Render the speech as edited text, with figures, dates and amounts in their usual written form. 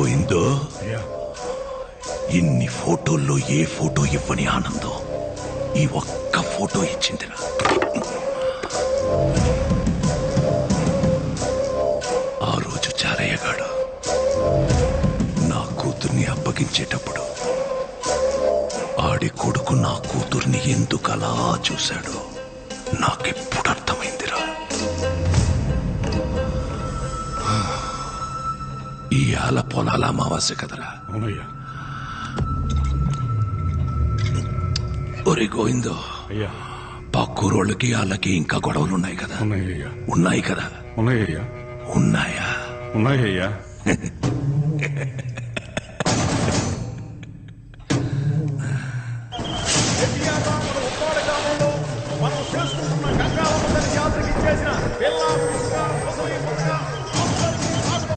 గోవిందో, అయ్యా. ఇన్ని ఫోటోల్లో ఏ ఫోటో ఇవ్వని ఆనందం ఈ ఒక్క ఫోటో ఇచ్చిందిరా. ఆ రోజు చారయ్యగాడు నా కూతుర్ని అప్పగించేటప్పుడు ఆడి కొడుకు నా కూతుర్ని ఎందుకలా చూశాడో నాకెప్పుడు అర్థమైందిరా. ఈ ఆల పొలాల అమావాస్య కదరా. అవునయ్యా. ఒరే గోవిందో, అయ్యా. పక్కూరోళ్ళకి వాళ్ళకి ఇంకా గొడవలున్నాయి కదా. ఉన్నాయ్యా. ఉన్నాయి కదా. ఉన్నాయ్యా. ఉన్నాయా? ఉన్నాయ్యా.